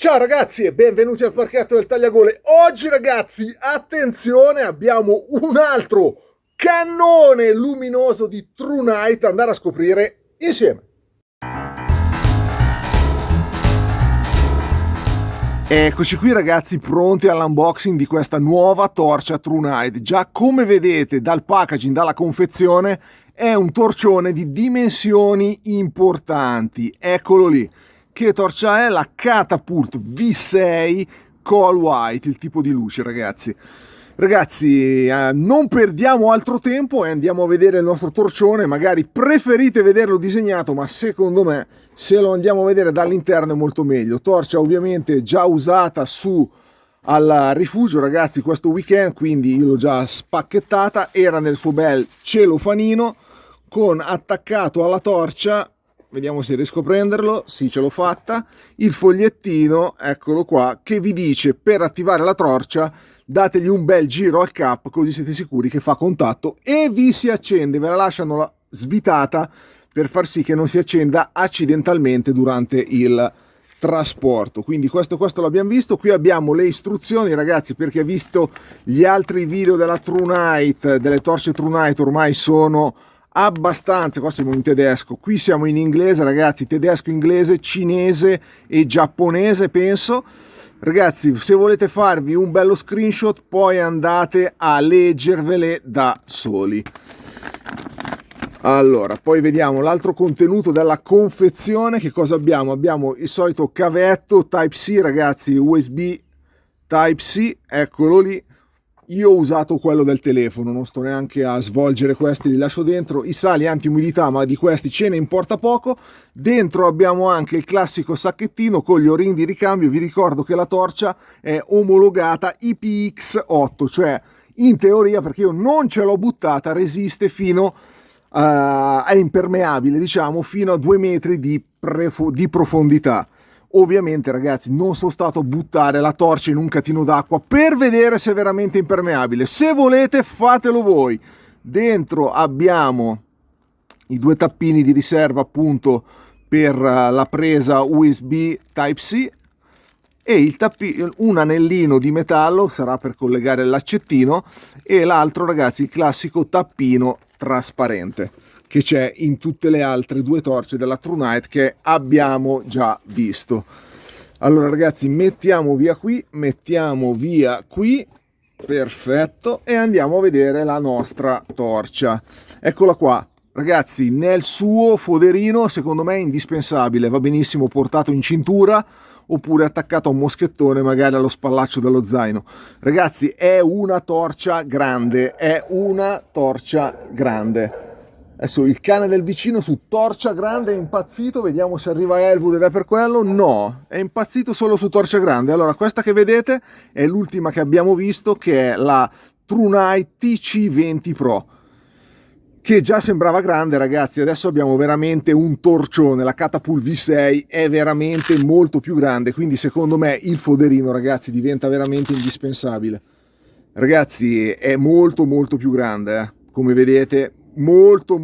Ciao ragazzi e benvenuti al parchetto del Tagliagole. Oggi ragazzi, attenzione, abbiamo un altro cannone luminoso di True Night da andare a scoprire insieme. Eccoci qui ragazzi, pronti all'unboxing di questa nuova torcia True Night. Già come vedete dal packaging, dalla confezione, è un torcione di dimensioni importanti. Eccolo lì. Che torcia è? La Catapult V6 Coal White, il tipo di luce ragazzi. Ragazzi, non perdiamo altro tempo e andiamo a vedere il nostro torcione. Magari preferite vederlo disegnato, ma secondo me se lo andiamo a vedere dall'interno è molto meglio. Torcia ovviamente già usata su al rifugio ragazzi questo weekend, quindi io l'ho già spacchettata. Era nel suo bel celofanino con attaccato alla torcia, vediamo se riesco a prenderlo, sì ce l'ho fatta, il fogliettino, eccolo qua, che vi dice per attivare la torcia dategli un bel giro al cap, così siete sicuri che fa contatto e vi si accende. Ve la lasciano svitata per far sì che non si accenda accidentalmente durante il trasporto. Quindi questo l'abbiamo visto. Qui abbiamo le istruzioni ragazzi, per chi ha visto gli altri video della True Night, delle torce True Night, ormai sono abbastanza, qua siamo in tedesco, qui siamo in inglese ragazzi, tedesco, inglese, cinese e giapponese penso. Ragazzi, se volete farvi un bello screenshot poi andate a leggervele da soli. Allora, poi vediamo l'altro contenuto della confezione. Che cosa abbiamo? Abbiamo il solito cavetto Type-C ragazzi, USB Type-C, eccolo lì. Io ho usato quello del telefono, non sto neanche a svolgere questi, li lascio dentro. I sali anti-umidità, ma di questi ce ne importa poco. Dentro abbiamo anche il classico sacchettino con gli o-ring di ricambio. Vi ricordo che la torcia è omologata IPX8, cioè in teoria, perché io non ce l'ho buttata, resiste fino è impermeabile, diciamo, fino a 2 metri di profondità. Ovviamente ragazzi non sono stato a buttare la torcia in un catino d'acqua per vedere se è veramente impermeabile. Se volete fatelo voi. Dentro abbiamo i due tappini di riserva appunto per la presa USB Type-C e il un anellino di metallo, sarà per collegare l'accettino, e l'altro ragazzi il classico tappino trasparente che c'è in tutte le altre due torce della True Night che abbiamo già visto. Allora ragazzi, mettiamo via qui, perfetto, e andiamo a vedere la nostra torcia. Eccola qua ragazzi, nel suo foderino, secondo me è indispensabile, va benissimo portato in cintura oppure attaccato a un moschettone magari allo spallaccio dello zaino. Ragazzi, è una torcia grande, Adesso il cane del vicino su torcia grande è impazzito, vediamo se arriva Elwood ed è per quello. No, è impazzito solo su torcia grande. Allora, questa che vedete è l'ultima che abbiamo visto, che è la True Night TC20 Pro, che già sembrava grande ragazzi. Adesso abbiamo veramente un torcione, la Catapult V6 è veramente molto più grande, quindi secondo me il foderino ragazzi diventa veramente indispensabile. Ragazzi, è molto più grande, come vedete, molto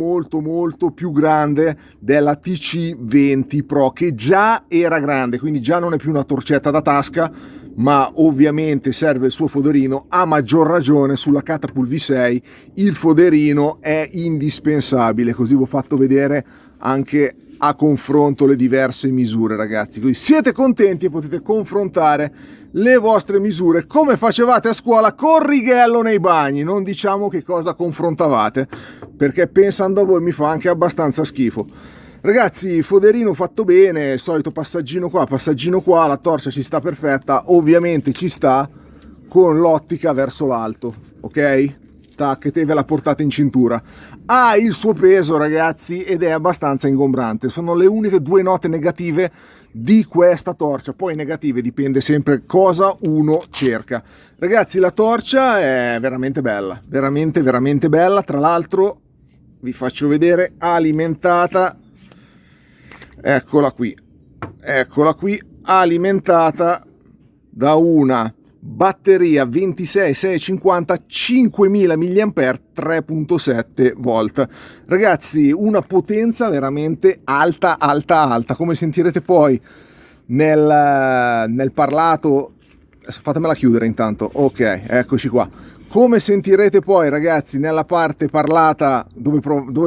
più grande della TC20 Pro, che già era grande, quindi già non è più una torcetta da tasca, ma ovviamente serve il suo foderino. A maggior ragione sulla Catapult V6 il foderino è indispensabile, così vi ho fatto vedere anche a confronto le diverse misure ragazzi, così siete contenti e potete confrontare le vostre misure come facevate a scuola con Righello nei bagni. Non diciamo che cosa confrontavate, perché pensando a voi mi fa anche abbastanza schifo. Ragazzi, foderino fatto bene, il solito passaggino qua, la torcia ci sta perfetta, ovviamente ci sta con l'ottica verso l'alto, ok? Tac, e te ve la portate in cintura. Ha il suo peso ragazzi ed è abbastanza ingombrante. Sono le uniche due note negative di questa torcia, poi negative dipende sempre cosa uno cerca. Ragazzi, la torcia è veramente bella, veramente bella. Tra l'altro vi faccio vedere, alimentata, eccola qui, alimentata da una batteria 26650 5000 mAh 3.7 volt. Ragazzi, una potenza veramente alta. Come sentirete poi nel parlato. Fatemela chiudere intanto. Ok, eccoci qua. Come sentirete poi, ragazzi, nella parte parlata dove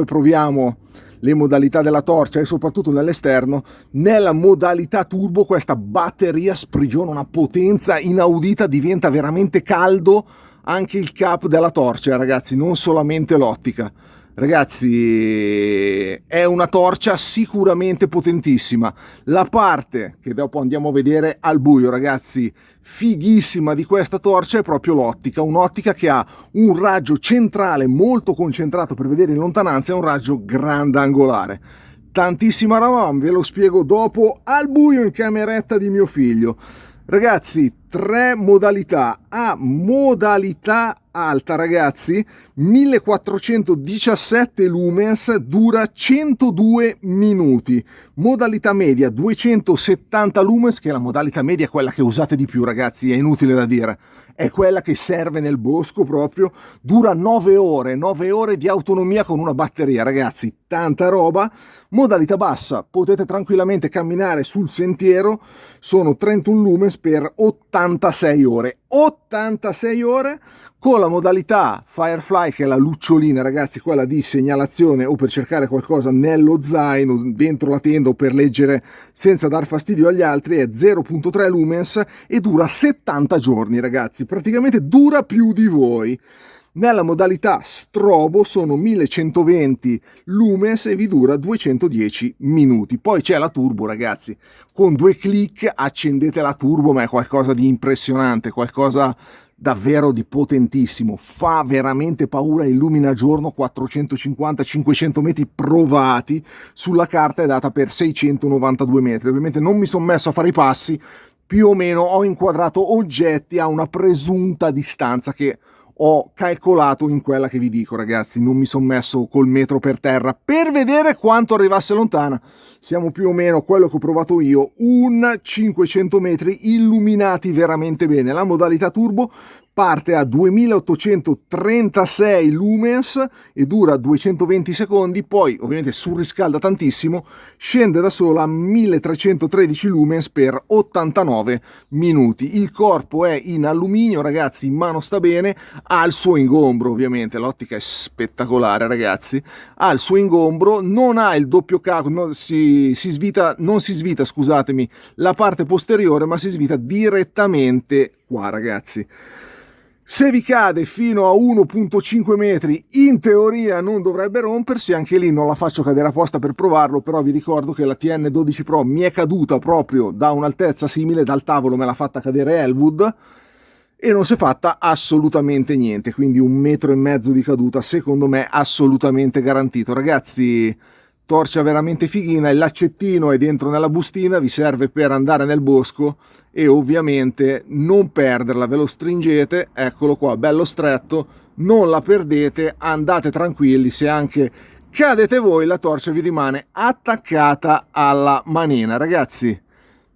proviamo le modalità della torcia e soprattutto nell'esterno, nella modalità turbo questa batteria sprigiona una potenza inaudita, diventa veramente caldo anche il cap della torcia, ragazzi, non solamente l'ottica. Ragazzi, è una torcia sicuramente potentissima. La parte che dopo andiamo a vedere al buio, ragazzi, fighissima di questa torcia è proprio l'ottica, un'ottica che ha un raggio centrale molto concentrato per vedere in lontananza e un raggio grandangolare. Tantissima roba, ma ve lo spiego dopo al buio in cameretta di mio figlio. Ragazzi, 3 modalità. A modalità alta, ragazzi, 1417 lumens, dura 102 minuti. Modalità media 270 lumens, che è la modalità media, quella che usate di più, ragazzi, è inutile da dire. È quella che serve nel bosco proprio, dura 9 ore di autonomia con una batteria, ragazzi, tanta roba. Modalità bassa, potete tranquillamente camminare sul sentiero, sono 31 lumens per 86 ore. 86 ore con la modalità Firefly, che è la lucciolina, ragazzi, quella di segnalazione o per cercare qualcosa nello zaino, dentro la tenda o per leggere senza dar fastidio agli altri, è 0.3 lumens e dura 70 giorni, ragazzi, praticamente dura più di voi. Nella modalità strobo sono 1120 lumens e vi dura 210 minuti. Poi c'è la turbo, ragazzi, con 2 clic accendete la turbo, ma è qualcosa di impressionante, qualcosa davvero di potentissimo, fa veramente paura, illumina a giorno 450-500 metri provati, sulla carta è data per 692 metri. Ovviamente non mi sono messo a fare i passi, più o meno ho inquadrato oggetti a una presunta distanza che ho calcolato in quella che vi dico, ragazzi. Non mi sono messo col metro per terra per vedere quanto arrivasse lontana. Siamo più o meno quello che ho provato io, un 500 metri illuminati veramente bene. La modalità turbo parte a 2836 lumens e dura 220 secondi, poi ovviamente surriscalda tantissimo, scende da sola a 1313 lumens per 89 minuti. Il corpo è in alluminio, ragazzi, in mano sta bene, ha il suo ingombro, ovviamente l'ottica è spettacolare, ragazzi, ha il suo ingombro, non ha il doppio cavo, non si svita, scusatemi, la parte posteriore, ma si svita direttamente qua, ragazzi. Se vi cade fino a 1.5 metri, in teoria non dovrebbe rompersi, anche lì non la faccio cadere apposta per provarlo, però vi ricordo che la TN12 Pro mi è caduta proprio da un'altezza simile, dal tavolo me l'ha fatta cadere Elwood e non si è fatta assolutamente niente, quindi 1,5 metri di caduta secondo me assolutamente garantito. Ragazzi, torcia veramente fighina, e l'accettino è dentro nella bustina, vi serve per andare nel bosco e ovviamente non perderla, ve lo stringete, eccolo qua, bello stretto, non la perdete, andate tranquilli, se anche cadete voi la torcia vi rimane attaccata alla manina. Ragazzi,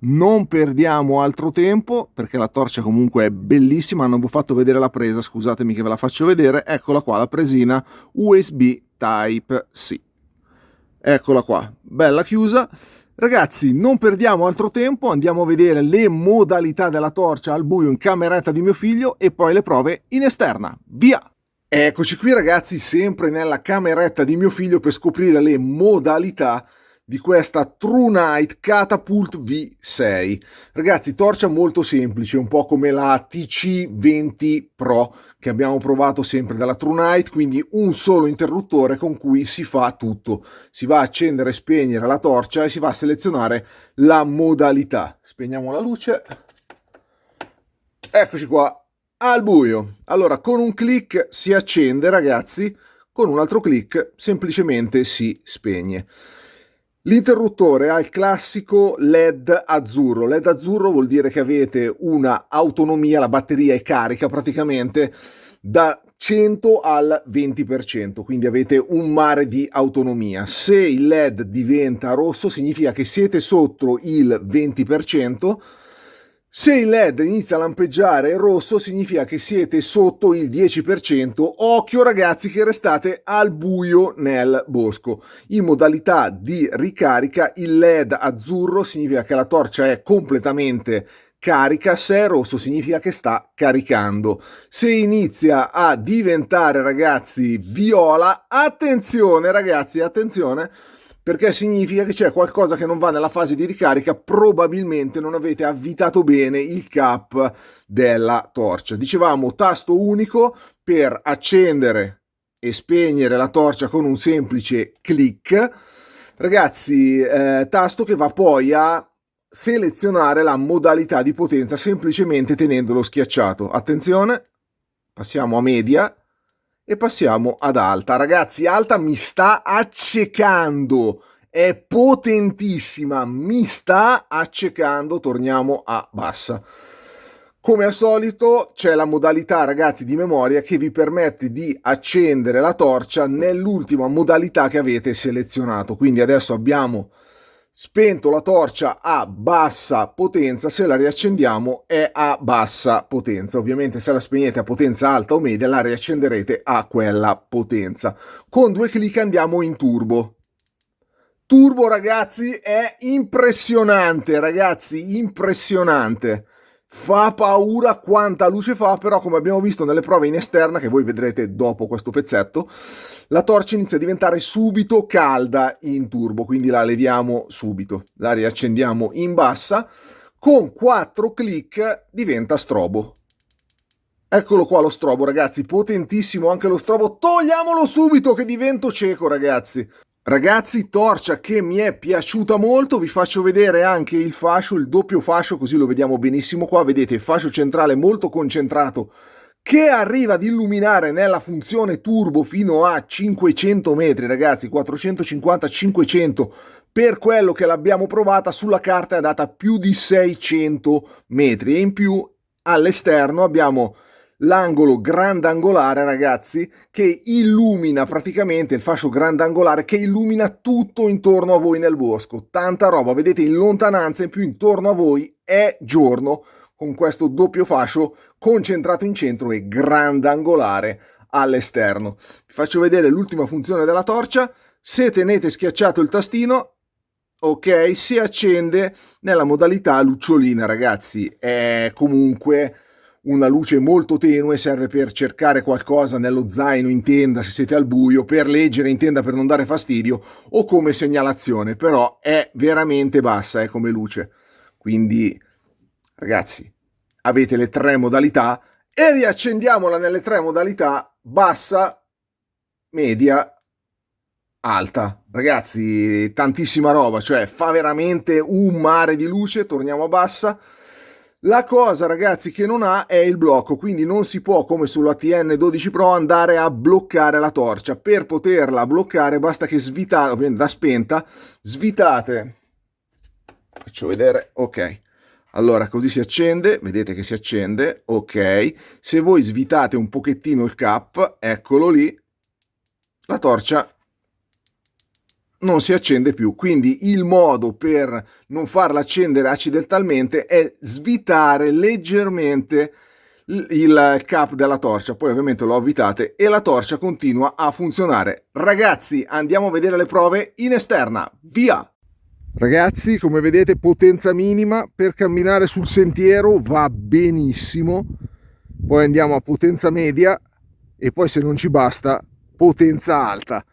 non perdiamo altro tempo perché la torcia comunque è bellissima. Non vi ho fatto vedere la presa, scusatemi che ve la faccio vedere, eccola qua, la presina USB Type-C. Eccola qua, bella chiusa. Ragazzi, non perdiamo altro tempo, andiamo a vedere le modalità della torcia al buio in cameretta di mio figlio e poi le prove in esterna. Via! Eccoci qui, ragazzi, sempre nella cameretta di mio figlio per scoprire le modalità di questa True Night Catapult V6. Ragazzi, torcia molto semplice, un po' come la TC20 Pro che abbiamo provato sempre dalla True Night, quindi un solo interruttore con cui si fa tutto. Si va a accendere e spegnere la torcia e si va a selezionare la modalità. Spegniamo la luce. Eccoci qua, al buio. Allora, con un clic si accende, ragazzi, con un altro clic semplicemente si spegne. L'interruttore ha il classico LED azzurro. LED azzurro vuol dire che avete una autonomia, la batteria è carica praticamente da 100 al 20%, quindi avete un mare di autonomia. Se il LED diventa rosso significa che siete sotto il 20%, Se il LED inizia a lampeggiare rosso significa che siete sotto il 10%. Occhio ragazzi che restate al buio nel bosco. In modalità di ricarica il LED azzurro significa che la torcia è completamente carica, se è rosso significa che sta caricando. Se inizia a diventare ragazzi viola, attenzione ragazzi, attenzione, perché significa che c'è qualcosa che non va nella fase di ricarica, probabilmente non avete avvitato bene il cap della torcia. Dicevamo tasto unico per accendere e spegnere la torcia con un semplice clic. Ragazzi, tasto che va poi a selezionare la modalità di potenza semplicemente tenendolo schiacciato. Attenzione, passiamo a media e passiamo ad alta. Ragazzi, alta mi sta accecando, è potentissima, mi sta accecando. Torniamo a bassa. Come al solito c'è la modalità ragazzi di memoria che vi permette di accendere la torcia nell'ultima modalità che avete selezionato. Quindi adesso abbiamo spento la torcia a bassa potenza, se la riaccendiamo è a bassa potenza. Ovviamente se la spegnete a potenza alta o media la riaccenderete a quella potenza. Con due clic andiamo in turbo. Turbo ragazzi è impressionante, ragazzi, impressionante. Fa paura quanta luce fa, però come abbiamo visto nelle prove in esterna, che voi vedrete dopo questo pezzetto, la torcia inizia a diventare subito calda in turbo, quindi la leviamo subito. La riaccendiamo in bassa, con 4 clic diventa strobo. Eccolo qua lo strobo ragazzi, potentissimo anche lo strobo, togliamolo subito che divento cieco ragazzi. Ragazzi, torcia che mi è piaciuta molto, vi faccio vedere anche il fascio, il doppio fascio, così lo vediamo benissimo qua, vedete il fascio centrale molto concentrato che arriva ad illuminare nella funzione turbo fino a 500 metri, ragazzi, 450-500, per quello che l'abbiamo provata sulla carta è data più di 600 metri e in più all'esterno abbiamo l'angolo grandangolare ragazzi che illumina praticamente il fascio grandangolare che illumina tutto intorno a voi nel bosco, tanta roba, vedete in lontananza, in più intorno a voi è giorno con questo doppio fascio concentrato in centro e grandangolare all'esterno. Vi faccio vedere l'ultima funzione della torcia. Se tenete schiacciato il tastino, ok, si accende nella modalità lucciolina ragazzi, è comunque una luce molto tenue, serve per cercare qualcosa nello zaino in tenda se siete al buio, per leggere in tenda per non dare fastidio o come segnalazione, però è veramente bassa come luce. Quindi ragazzi avete le 3 modalità e riaccendiamola nelle 3 modalità bassa, media, alta. Ragazzi tantissima roba, cioè fa veramente un mare di luce. Torniamo a bassa. La cosa ragazzi che non ha è il blocco, quindi non si può come sulla TN12 Pro andare a bloccare la torcia. Per poterla bloccare basta che svitate, ovviamente da spenta, svitate, faccio vedere, ok, allora così si accende, vedete che si accende, ok, se voi svitate un pochettino il cap, eccolo lì, la torcia non si accende più. Quindi il modo per non farla accendere accidentalmente è svitare leggermente il cap della torcia, poi ovviamente lo avvitate e la torcia continua a funzionare. Ragazzi andiamo a vedere le prove in esterna, via! Ragazzi come vedete potenza minima, per camminare sul sentiero va benissimo, poi andiamo a potenza media e poi se non ci basta potenza alta.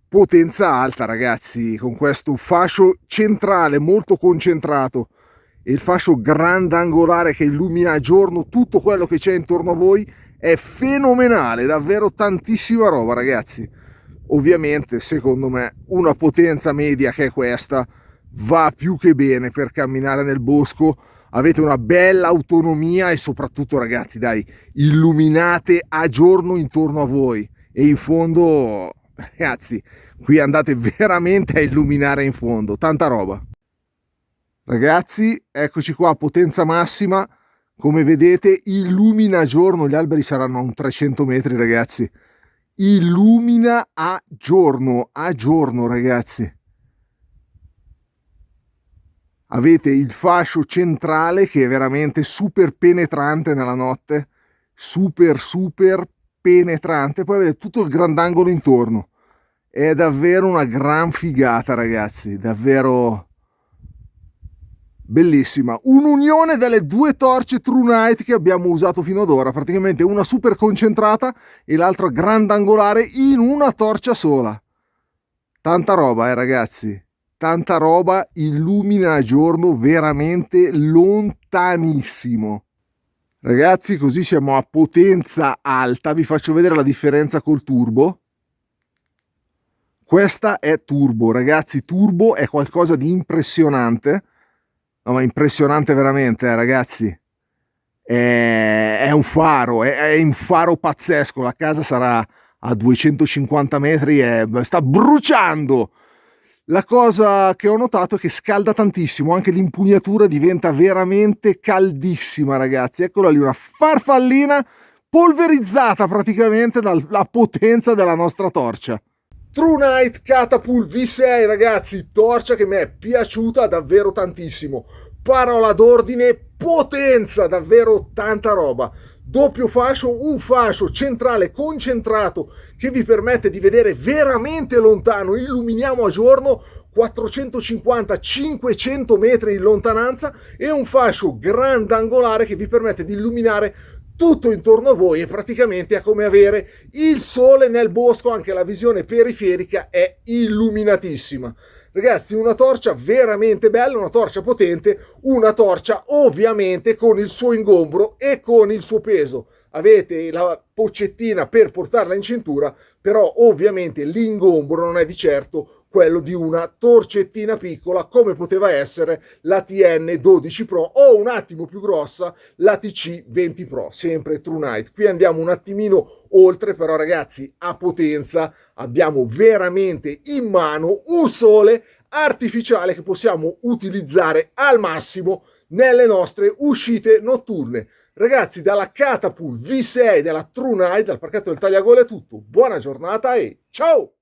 Potenza alta ragazzi, con questo fascio centrale molto concentrato e il fascio grandangolare che illumina a giorno tutto quello che c'è intorno a voi, è fenomenale, davvero tantissima roba ragazzi. Ovviamente secondo me una potenza media che è questa va più che bene per camminare nel bosco, avete una bella autonomia e soprattutto ragazzi dai, illuminate a giorno intorno a voi e in fondo ragazzi qui andate veramente a illuminare in fondo, tanta roba. Ragazzi eccoci qua, potenza massima, come vedete illumina a giorno, gli alberi saranno a un 300 metri ragazzi, illumina a giorno ragazzi. Avete il fascio centrale che è veramente super penetrante nella notte, super penetrante, poi avete tutto il grandangolo intorno. È davvero una gran figata, ragazzi, davvero bellissima. Un'unione delle due torce True Night che abbiamo usato fino ad ora, praticamente una super concentrata e l'altra grandangolare in una torcia sola. Tanta roba, ragazzi, tanta roba, illumina a giorno veramente lontanissimo. Ragazzi, così siamo a potenza alta, vi faccio vedere la differenza col turbo. Questa è turbo, ragazzi, turbo è qualcosa di impressionante. No, ma impressionante veramente, ragazzi. È un faro, è un faro pazzesco. La casa sarà a 250 metri e sta bruciando. La cosa che ho notato è che scalda tantissimo, anche l'impugnatura diventa veramente caldissima, ragazzi. Eccola lì, una farfallina polverizzata praticamente dalla potenza della nostra torcia. True Night Catapult V6, ragazzi, torcia che mi è piaciuta davvero tantissimo. Parola d'ordine, potenza, davvero tanta roba. Doppio fascio, un fascio centrale concentrato che vi permette di vedere veramente lontano. Illuminiamo a giorno 450-500 metri in lontananza e un fascio grandangolare che vi permette di illuminare tutto intorno a voi e praticamente è come avere il sole nel bosco. Anche la visione periferica è illuminatissima. Ragazzi, una torcia veramente bella, una torcia potente, una torcia ovviamente con il suo ingombro e con il suo peso. Avete la poccettina per portarla in cintura, però ovviamente l'ingombro non è di certo quello di una torcettina piccola come poteva essere la TN12 Pro o un attimo più grossa la TC20 Pro, sempre True Night. Qui andiamo un attimino oltre, però ragazzi, a potenza abbiamo veramente in mano un sole artificiale che possiamo utilizzare al massimo nelle nostre uscite notturne. Ragazzi, dalla Catapult V6 della True Night, dal parchetto del Tagliagole è tutto. Buona giornata e ciao!